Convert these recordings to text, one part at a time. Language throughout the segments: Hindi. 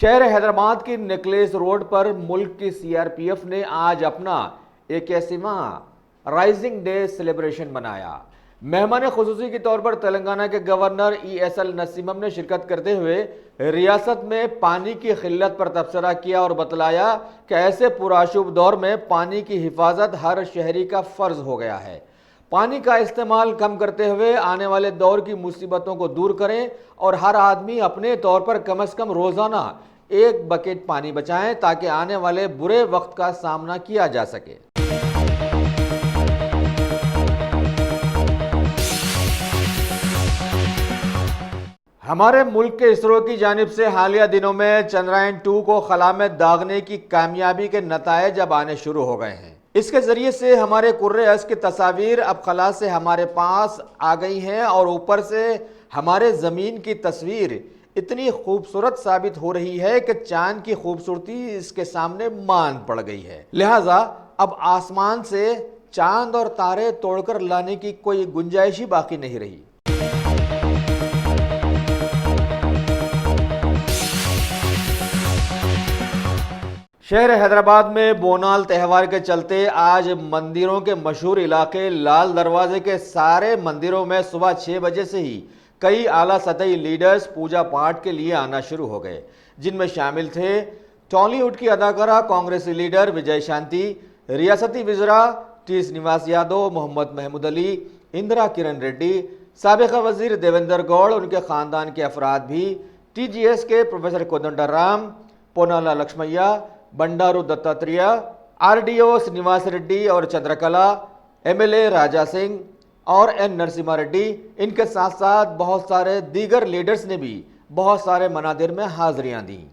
शहर हैदराबाद की नेकलेस रोड पर मुल्क की सीआरपीएफ ने आज अपना 81वां राइजिंग डे सेलिब्रेशन मनाया। मेहमान खुसूसी के तौर पर तेलंगाना के गवर्नर ESL नसीमम ने शिरकत करते हुए रियासत में पानी की किल्लत पर तबसरा किया और बतलाया कि ऐसे पुराशुभ दौर में पानी की हिफाजत हर शहरी का फर्ज हो गया है। पानी का इस्तेमाल कम करते हुए आने वाले दौर की मुसीबतों को दूर करें और हर आदमी अपने तौर पर कम से कम रोजाना 1 बकेट पानी बचाएं ताकि आने वाले बुरे वक्त का सामना किया जा सके। हमारे मुल्क के इसरो की जानिब से हालिया दिनों में चंद्रयान 2 को खला में दागने की कामयाबी के नतायज अब आने शुरू हो गए हैं। इसके जरिए से हमारे कुर्रे-अज़ की तस्वीर अब खला से हमारे पास आ गई हैं और ऊपर से हमारे ज़मीन की तस्वीर इतनी खूबसूरत साबित हो रही है कि चांद की खूबसूरती इसके सामने मान पड़ गई है। लिहाजा अब आसमान से चांद और तारे तोड़कर लाने की कोई गुंजाइश ही बाकी नहीं रही। शहर हैदराबाद में बोनाल त्यौहार के चलते आज मंदिरों के मशहूर इलाके लाल दरवाजे के सारे मंदिरों में सुबह 6 बजे से ही कई आला सतही लीडर्स पूजा पाठ के लिए आना शुरू हो गए, जिनमें शामिल थे टॉलीवुड की अदाकारा कांग्रेसी लीडर विजय शांति, रियासती वज़रा T श्रीनिवास यादव, मोहम्मद महमूद अली, इंदिरा किरण रेड्डी, साबिका वजीर देवेंद्र गौड़, उनके खानदान के अफराद भी, TGS के प्रोफेसर कोदंडराम, पोनाला लक्ष्मैया, बंडारू दत्तात्रेय, RDO श्रीनिवास रेड्डी और चंद्रकला, MLA राजा सिंह और N नरसिम्हा रेड्डी, इनके साथ साथ बहुत सारे दीगर लीडर्स ने भी बहुत सारे मनादिर में हाजिरियां दी।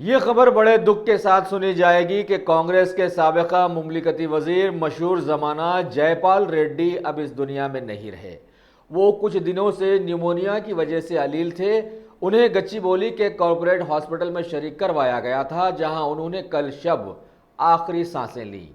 ये खबर बड़े दुख के साथ सुनी जाएगी कि कांग्रेस के साबिका मुमलिकती वजीर मशहूर जमाना जयपाल रेड्डी अब इस दुनिया में नहीं रहे। वो कुछ दिनों से न्यूमोनिया की वजह से अलील थे। उन्हें गच्चीबोली के कॉर्पोरेट हॉस्पिटल में शरीक करवाया गया था, जहां उन्होंने कल शब आखिरी सांसें ली।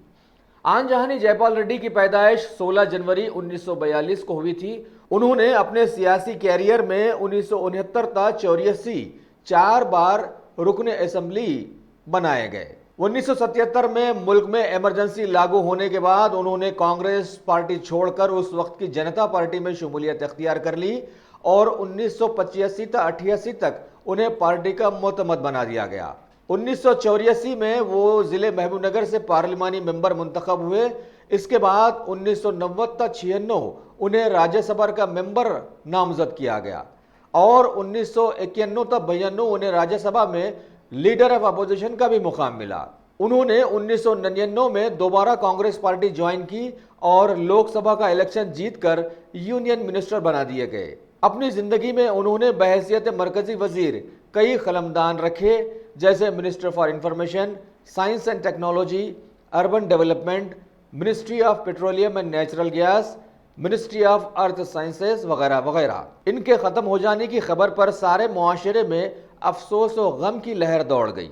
आन जहानी जयपाल रेड्डी की पैदाइश 16 जनवरी 1942 को हुई थी। उन्होंने अपने सियासी कैरियर में 1969 तक 84 4 बार रुकन असेंबली बनाए गए। 1977 में मुल्क में इमरजेंसी लागू होने के बाद उन्होंने कांग्रेस पार्टी छोड़कर उस वक्त की जनता पार्टी में शमूलियत इख्तियार कर ली और 1985 तक 88 तक उन्हें पार्टी का मोतमद बना दिया गया। 1984 में वो जिले महबूबनगर से पार्लिमानी मेंबर मुंतखब हुए। इसके बाद 1990 तक 96 उन्हें राज्यसभा का मेंबर नामजद किया गया और 1991 तक 92 उन्हें राज्यसभा में लीडर ऑफ अपोजिशन का भी मुकाम मिला। उन्होंने 1999 में दोबारा कांग्रेस पार्टी ज्वाइन की और लोकसभा का इलेक्शन जीतकर यूनियन मिनिस्टर बना दिए गए। अपनी जिंदगी में उन्होंने बहैसियत मरकजी वजीर कई कलमदान रखे, जैसे minister for information, science and technology, urban development, ministry of petroleum and natural gas, ministry of earth sciences वगैरह वगैरह। इनके ख़त्म हो जाने की खबर पर सारे मुआशरे में अफसोस और गम की लहर दौड़ गई।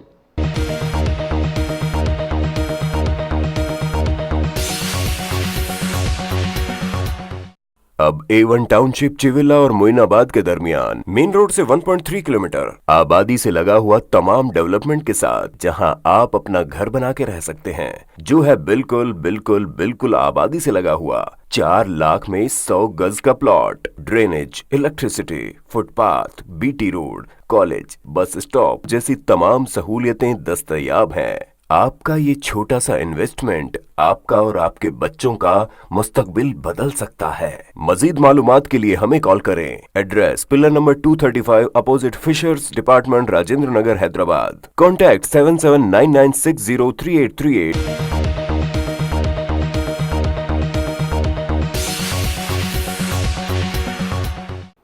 अब A1 टाउनशिप चिविला और मोइनाबाद के दरमियान मेन रोड से 1.3 किलोमीटर आबादी से लगा हुआ तमाम डेवलपमेंट के साथ जहां आप अपना घर बना के रह सकते हैं, जो है बिल्कुल बिल्कुल बिल्कुल आबादी से लगा हुआ। 4 लाख में 100 गज का plot, drainage, electricity, footpath, BT road, college, bus stop जैसी तमाम सहूलियतें दस्तयाब हैं। आपका ये छोटा सा इन्वेस्टमेंट आपका और आपके बच्चों का मुस्तकबिल बदल सकता है। मजीद मालूमात के लिए हमें कॉल करें। Address pillar number 235 opposite fishers department, Rajendra Nagar, Hyderabad. Contact 7799603838।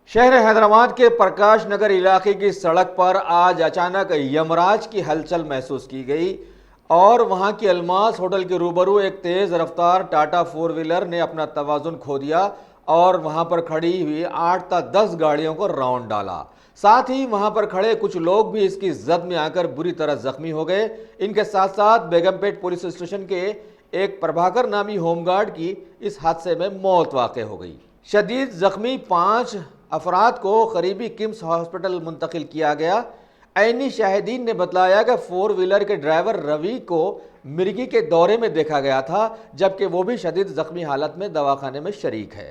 शहर हैदराबाद के प्रकाश नगर इलाके की सड़क पर आज अचानक यमराज की हलचल महसूस की गई और वहां की अलमास होटल के रूबरू एक तेज रफ्तार टाटा 4 व्हीलर ने अपना तवाजुन खो दिया और वहां पर खड़ी हुई 8 से 10 गाड़ियों को राउंड डाला। साथ ही वहां पर खड़े कुछ लोग भी इसकी जद में आकर बुरी तरह जख्मी हो गए। इनके साथ साथ बेगमपेट पुलिस स्टेशन के एक प्रभाकर नामी होमगार्ड की इस हादसे में मौत वाक़ हो गई। शदीद जख्मी 5 अफराद को करीबी किम्स हॉस्पिटल मुंतकिल किया गया। ऐनी शाहिदीन ने बताया कि 4 व्हीलर के ड्राइवर रवि को मिर्गी के दौरे में देखा गया था, जबकि वो भी शदीद जख्मी हालत में दवाखाने में शरीक है।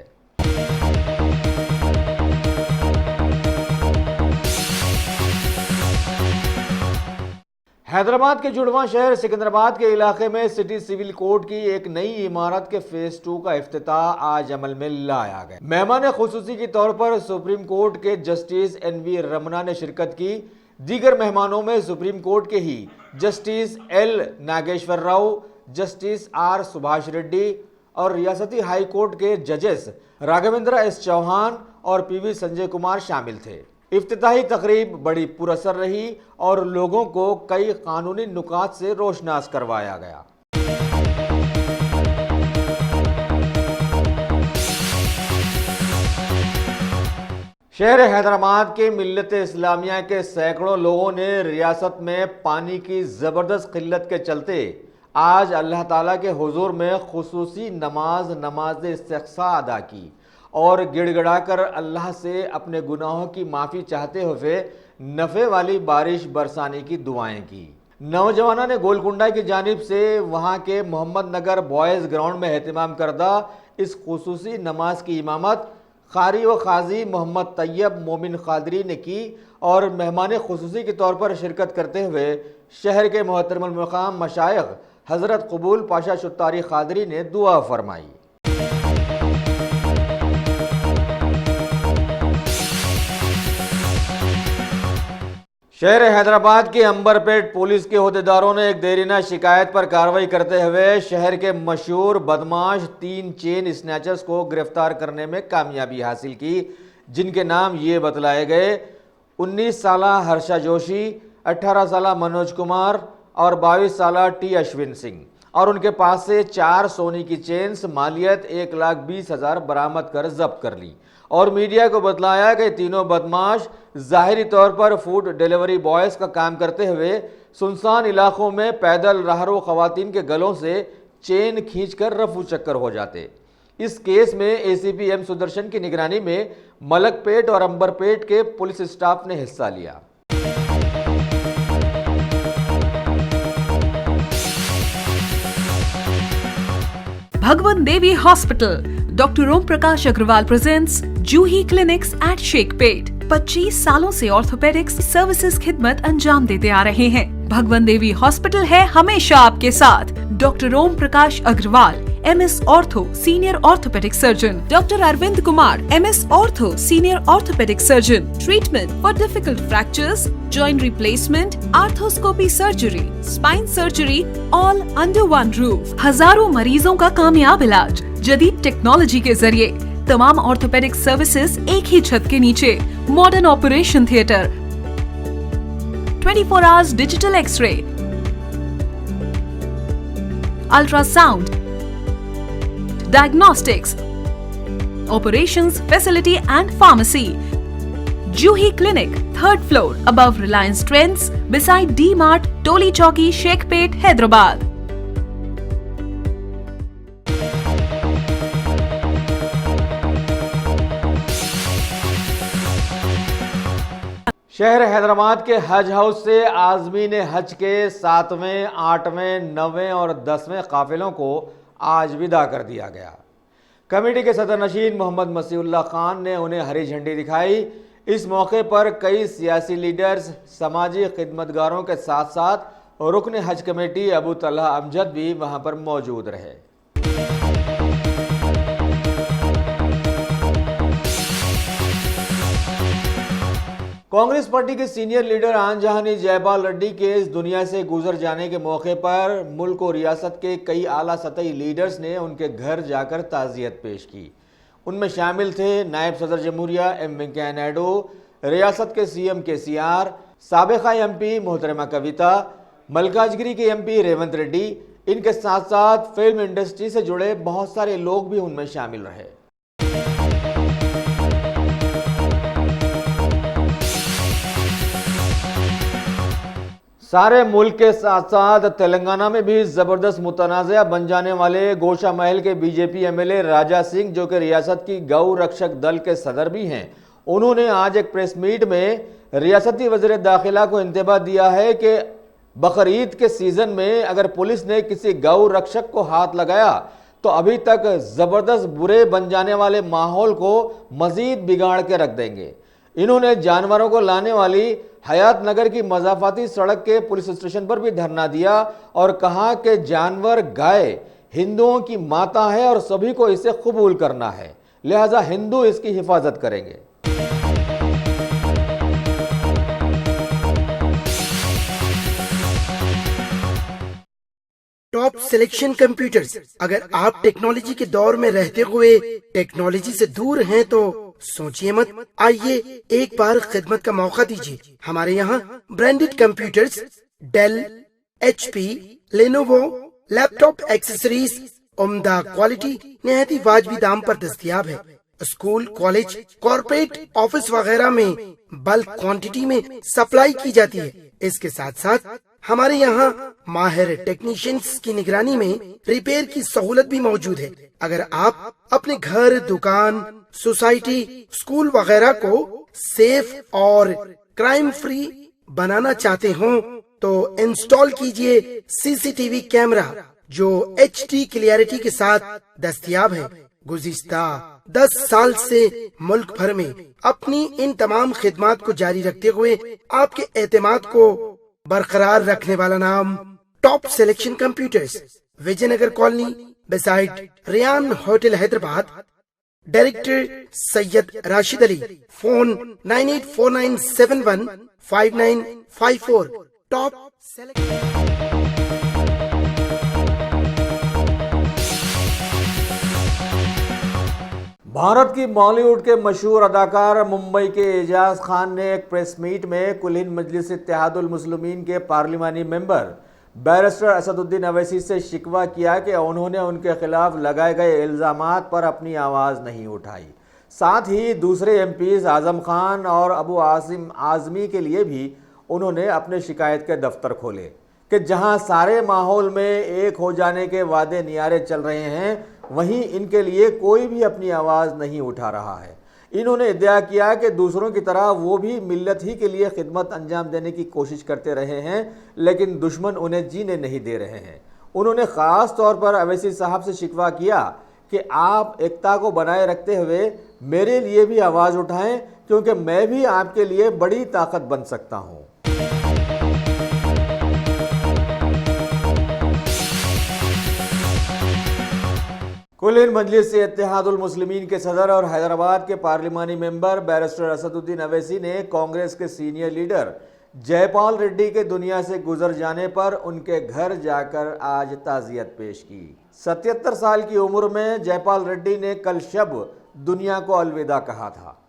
हैदराबाद के जुड़वां शहर सिकंदराबाद के इलाके में सिटी सिविल कोर्ट की एक नई इमारत के फेज 2 का इफ्तिताह आज अमल में लाया गया। मेहमान खुसूसी के तौर पर सुप्रीम कोर्ट के जस्टिस NV रमना ने शिरकत की। दीगर मेहमानों में सुप्रीम कोर्ट के ही justice L Nageswara Rao, justice R Subhash Reddy और रियासती हाई कोर्ट के जजेस राघवेंद्र S चौहान और PV संजय कुमार शामिल थे। इफ्तिताही तकरीब बड़ी पुरअसर रही और लोगों को कई कानूनी नुकात से रोशनास करवाया गया। शहर हैदराबाद के मिल्लत इस्लामिया के सैकड़ों लोगों ने रियासत में पानी की ज़बरदस्त किल्लत के चलते आज अल्लाह ताला के हुजूर में खुसूसी नमाज इस्तिग़फ़ार अदा की और गिड़गिड़ाकर अल्लाह से अपने गुनाहों की माफ़ी चाहते हुए नफ़े वाली बारिश बरसाने की दुआएं की। नौजवानों ने गोलकुंडा की जानिब से वहां के मोहम्मद नगर बॉयज़ ग्राउंड में एहतमाम करदा इस खुसूसी नमाज की इमामत कारी व काजी मोहम्मद तैयब मोमिन कादरी ने की और मेहमान खुसूसी के तौर पर शिरकत करते हुए शहर के मोहतरम मकाम मशाइख हज़रत कबूल पाशा शुत्तारी कादरी ने दुआ फरमाई। शहर हैदराबाद के अंबरपेट पुलिस के अहदेदारों ने एक देरीना शिकायत पर कार्रवाई करते हुए शहर के मशहूर बदमाश 3 चेन स्नैचर्स को गिरफ्तार करने में कामयाबी हासिल की, जिनके नाम ये बतलाए गए 19 साला हर्षा जोशी, 18 साला मनोज कुमार और 22 साला T अश्विन सिंह और उनके पास से 4 सोने की चेन्स मालियत 1,20,000 बरामद कर जब्त कर ली और मीडिया को बतलाया कि तीनों बदमाश ज़ाहिरी तौर पर फूड डिलीवरी बॉयज़ का काम करते हुए सुनसान इलाकों में पैदल राहरो ख़वातीन के गलों से चेन खींचकर रफू चक्कर हो जाते। इस केस में ACP M सुदर्शन की निगरानी में मलकपेट और अंबरपेट के पुलिस स्टाफ ने हिस्सा लिया। Bhagwan Devi Hospital, Dr. Om Prakash Agrawal presents Juhi Clinics at Sheikhpet। 25 सालों से ऑर्थोपेडिक्स सर्विसेज खिदमत अंजाम देते आ रहे हैं। भगवान देवी हॉस्पिटल है हमेशा आपके साथ। Doctor Om Prakash Agrawal MS ortho senior orthopaedic surgeon, doctor Arvind Kumar MS ortho senior orthopaedic surgeon, treatment for difficult fractures, joint replacement, arthroscopy surgery, spine surgery, all under one roof. हजारों मरीजों का कामयाब इलाज जदीद टेक्नोलॉजी के जरिए। तमाम ऑर्थोपेडिक सर्विसेज एक ही छत के नीचे। Modern operation theatre, 24 hours digital X-ray, ultrasound, diagnostics, operations facility and pharmacy. Juhi Clinic, 3rd floor, above Reliance Trends, beside D-Mart, Toli Chowki, Sheikhpet, Hyderabad. शहर हैदराबाद के हज हाउस से आज़मीन हज के 7वें, 8वें, 9वें और 10वें काफिलों को आज विदा कर दिया गया। कमेटी के सदर नशीन मोहम्मद मसीहुल्लाह खान ने उन्हें हरी झंडी दिखाई। इस मौके पर कई सियासी लीडर्स, समाजी खिदमतगारों के साथ साथ रुकन हज कमेटी अबू तलहा अमजद भी वहां पर मौजूद रहे। कांग्रेस पार्टी के सीनियर लीडर आनजहानी जयपाल रेड्डी के इस दुनिया से गुजर जाने के मौके पर मुल्क और रियासत के कई आला सतही लीडर्स ने उनके घर जाकर ताज़ियत पेश की। उनमें शामिल थे नायब सदर जमहूरिया M वेंकैया नायडू, रियासत के CM KCR, साबिका MP मोहतरमा कविता, मलकाजगिरी के MP रेवंत रेड्डी। इनके साथ साथ फिल्म इंडस्ट्री से जुड़े बहुत सारे लोग भी उनमें शामिल रहे। सारे मुल्क के साथ साथ तेलंगाना में भी जबरदस्त मुतनाज़ा बन जाने वाले गोशा महल के बीजेपी एमएलए राजा सिंह, जो कि रियासत की गौ रक्षक दल के सदर भी हैं, उन्होंने आज एक प्रेस मीट में रियासती वज़ीर दाखिला को इंतबाह दिया है कि बकरीद के सीज़न में अगर पुलिस ने किसी गौ रक्षक को हाथ लगाया तो अभी तक ज़बरदस्त बुरे बन जाने वाले माहौल को मज़ीद बिगाड़ के रख देंगे। इन्होंने जानवरों को लाने वाली हयात नगर की मज़ाफ़ाती सड़क के पुलिस स्टेशन पर भी धरना दिया और कहा कि जानवर गाय हिंदुओं की माता है और सभी को इसे कबूल करना है, लिहाजा हिंदू इसकी हिफाजत करेंगे। Top selection computers. अगर आप टेक्नोलॉजी के दौर में रहते हुए टेक्नोलॉजी से दूर हैं तो सोचिए मत, आइए एक बार खिदमत का मौका दीजिए। हमारे यहाँ branded computers Dell, HP, Lenovo, laptop accessories उम्दा क्वालिटी निहायत ही वाजबी दाम पर दस्तयाब है। स्कूल, कॉलेज, कॉर्पोरेट, ऑफिस वगैरह में बल्क क्वांटिटी में सप्लाई की जाती है। इसके साथ साथ हमारे यहाँ माहिर टेक्नीशियंस की निगरानी में रिपेयर की सहूलत भी मौजूद है। अगर आप अपने घर, दुकान, सोसाइटी, स्कूल वगैरह को सेफ और क्राइम फ्री बनाना चाहते हो तो इंस्टॉल कीजिए CCTV कैमरा जो HD क्लियरिटी के साथ दस्तयाब है। गुज़िश्ता 10 साल से मुल्क भर में अपनी इन तमाम खिदमात को जारी रखते हुए आपके एतमाद को बरकरार रखने वाला नाम top selection computers, Vijayanagar colony beside Riyan hotel Hyderabad. Director Syed Rashid Ali. Phone 9849715954। Top Bharat की बॉलीवुड के मशहूर अदाकार मुंबई के एजाज खान ने एक प्रेस मीट में कुल हिंद मजलिस इत्तेहादुल मुस्लिमीन के पार्लिमानी मेंबर बैरिस्टर असदुद्दीन अवैसी से शिकवा किया कि उन्होंने उनके खिलाफ लगाए गए इल्ज़ामात पर अपनी आवाज़ नहीं उठाई। साथ ही दूसरे MPs आज़म खान और अबू आसिम आज़मी के लिए भी उन्होंने अपने शिकायत के दफ्तर खोले कि जहां सारे माहौल में एक हो जाने के वादे नियारे चल रहे हैं, वहीं इनके लिए कोई भी अपनी आवाज़ नहीं उठा रहा है। इन्होंने इद्या किया कि दूसरों की तरह वो भी मिल्लत ही के लिए खिदमत अंजाम देने की कोशिश करते रहे हैं, लेकिन दुश्मन उन्हें जीने नहीं दे रहे हैं। उन्होंने ख़ास तौर पर अवैसी साहब से शिकवा किया कि आप एकता को बनाए रखते हुए मेरे लिए भी आवाज़ उठाएं, क्योंकि मैं भी आपके लिए बड़ी ताकत बन सकता हूँ। कुल हिंद मजलिस इत्तेहादुल मुस्लिमीन के सदर और हैदराबाद के पार्लिमानी मेंबर बैरिस्टर असदुद्दीन अवैसी ने कांग्रेस के सीनियर लीडर जयपाल रेड्डी के दुनिया से गुजर जाने पर उनके घर जाकर आज ताज़ियत पेश की। 77 साल की उम्र में जयपाल रेड्डी ने कल शब दुनिया को अलविदा कहा था।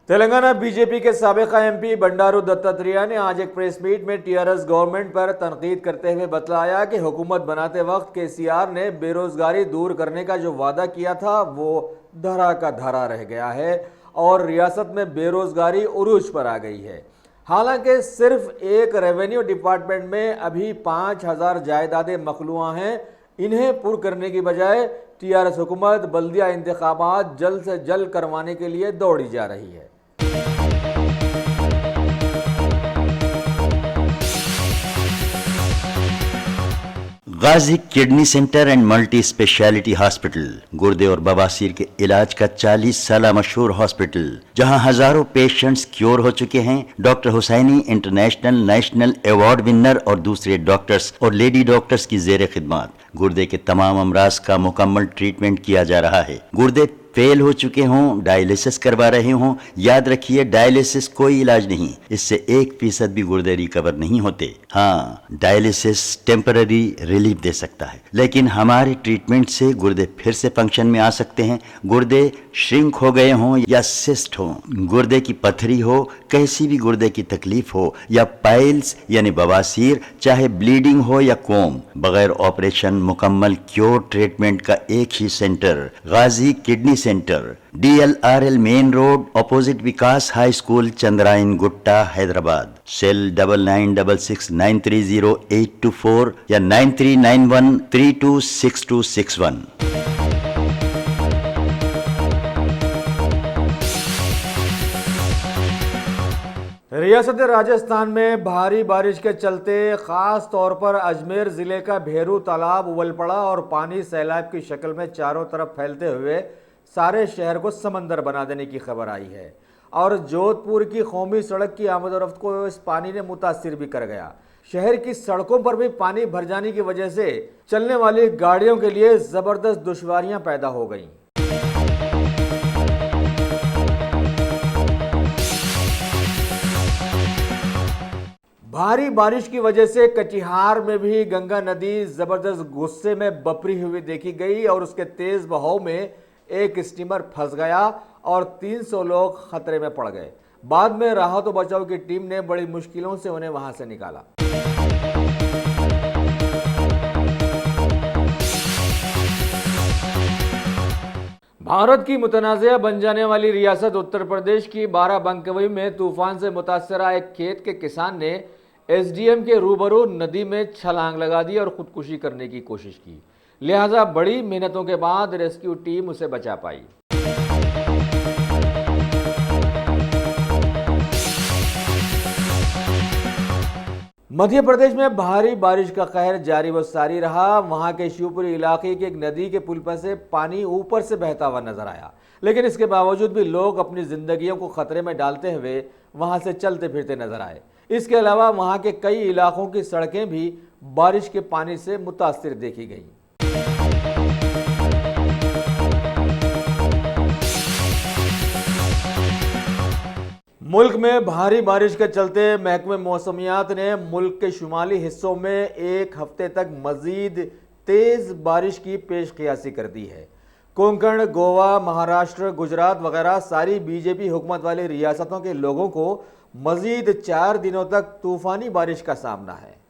तेलंगाना बीजेपी के साबिका MP बंडारू दत्तात्रेय ने आज एक प्रेस मीट में TRS गवर्नमेंट पर तनकीद करते हुए बताया कि हुकूमत बनाते वक्त KCR ने बेरोजगारी दूर करने का जो वादा किया था वो धरा का धरा रह गया है और रियासत में बेरोजगारी उरूज पर आ गई है। हालांकि सिर्फ एक रेवेन्यू डिपार्टमेंट में अभी 5000 जायदादें मखलूआ हैं। इन्हें पुर करने की बजाय TRS हुकूमत बल्दिया इंतखाबात जल्द से जल्द करवाने के लिए दौड़ी जा रही है। Ghazi kidney centre and multi speciality hospital गुर्दे और बवासीर के इलाज का 40 साल मशहूर हॉस्पिटल, जहां हजारों पेशेंट्स क्योर हो चुके हैं। Doctor Husaini international national award winner और दूसरे डॉक्टर्स और लेडी डॉक्टर्स की जेर खिदमत गुर्दे के तमाम अमराज का मुकम्मल ट्रीटमेंट किया जा रहा है। गुर्दे फेल हो चुके हों, डायलिसिस करवा रहे हों, याद रखिए डायलिसिस कोई इलाज नहीं, इससे 1% भी गुर्दे रिकवर नहीं होते। हाँ, डायलिसिस टेम्पररी रिलीफ दे सकता है, लेकिन हमारे ट्रीटमेंट से गुर्दे फिर से फंक्शन में आ सकते हैं। गुर्दे श्रिंक हो गए हों या सिस्ट हो, गुर्दे की पथरी हो, कैसी भी गुर्दे की तकलीफ हो या पाइल्स यानी बवासीर, चाहे ब्लीडिंग हो या कोम, बगैर ऑपरेशन मुकम्मल क्योर ट्रीटमेंट का एक ही centre Ghazi kidney centre, DLRL main road, opposite Vikas high school, Chandrayangutta, Hyderabad. Cell 9966930824 या 9391326261। रियासत राजस्थान में भारी बारिश के चलते खास तौर पर अजमेर जिले का भेरू तालाब उबल पड़ा और पानी सैलाब की शक्ल में चारों तरफ फैलते हुए सारे शहर को समंदर बना देने की खबर आई है। और जोधपुर की कौमी सड़क की आमद-ओ-रफ्त को इस पानी ने मुतासिर भी कर गया। शहर की सड़कों पर भी पानी भर जाने की वजह से चलने वाली गाड़ियों के लिए जबरदस्त दुश्वारियां पैदा हो गईं। भारी बारिश की वजह से कटिहार में भी गंगा नदी जबरदस्त गुस्से में बपरी हुई देखी गई और उसके तेज बहाव में एक स्टीमर फंस गया और 300 लोग खतरे में पड़ गए। बाद में राहत और बचाव की टीम ने बड़ी मुश्किलों से उन्हें वहां से निकाला। भारत की मुतनाज़िया बन जाने वाली रियासत उत्तर प्रदेश की बाराबंकी में तूफान से मुतासरा एक खेत के किसान ने SDM के रूबरू नदी में छलांग लगा दी और खुदकुशी करने की कोशिश की। लिहाजा बड़ी मेहनतों के बाद रेस्क्यू टीम उसे बचा पाई। मध्य प्रदेश में भारी बारिश का कहर जारी व सारी रहा। वहां के शिवपुरी इलाके की एक नदी के पुल पर से पानी ऊपर से बहता हुआ नजर आया, लेकिन इसके बावजूद भी लोग अपनी जिंदगियों को खतरे में डालते हुए वहां से चलते फिरते नजर आए। इसके अलावा वहां के कई इलाकों की सड़कें भी बारिश के पानी से मुतासिर देखी गईं। मुल्क में भारी बारिश के चलते महकमे मौसमियात ने मुल्क के शुमाली हिस्सों में एक हफ्ते तक मजीद तेज बारिश की पेशकयासी कर दी है। कोंकण, गोवा, महाराष्ट्र, गुजरात वगैरह सारी बीजेपी हुकूमत वाली रियासतों के लोगों को मजीद 4 दिनों तक तूफानी बारिश का सामना है।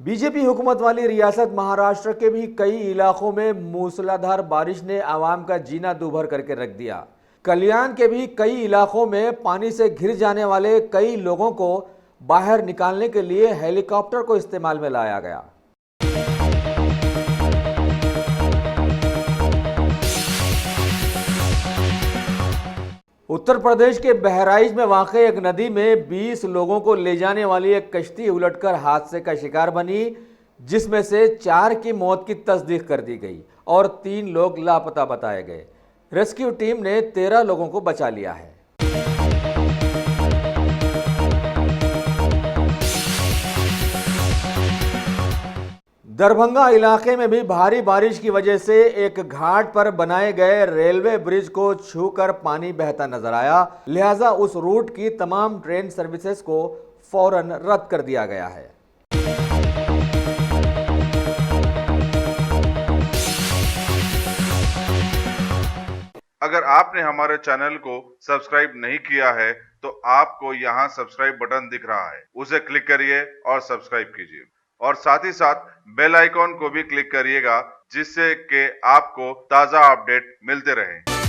बीजेपी हुकूमत वाली रियासत महाराष्ट्र के भी कई इलाकों में मूसलाधार बारिश ने आवाम का जीना दूभर करके रख दिया। कल्याण के भी कई इलाकों में पानी से घिर जाने वाले कई लोगों को बाहर निकालने के लिए हेलीकॉप्टर को इस्तेमाल में लाया गया। उत्तर प्रदेश के बहराइच में वाक़ एक नदी में 20 लोगों को ले जाने वाली एक कश्ती उलटकर हादसे का शिकार बनी, जिसमें से 4 की मौत की तस्दीक कर दी गई और 3 लोग लापता बताए गए। रेस्क्यू टीम ने 13 लोगों को बचा लिया है। दरभंगा इलाके में भी भारी बारिश की वजह से एक घाट पर बनाए गए रेलवे ब्रिज को छूकर पानी बहता नजर आया। लिहाजा उस रूट की तमाम ट्रेन सर्विसेज को फौरन रद्द कर दिया गया है। अगर आपने हमारे चैनल को सब्सक्राइब नहीं किया है तो आपको यहाँ सब्सक्राइब बटन दिख रहा है, उसे क्लिक करिए और सब्सक्राइब कीजिए और साथ ही साथ बेल आइकॉन को भी क्लिक करिएगा, जिससे कि आपको ताज़ा अपडेट मिलते रहें।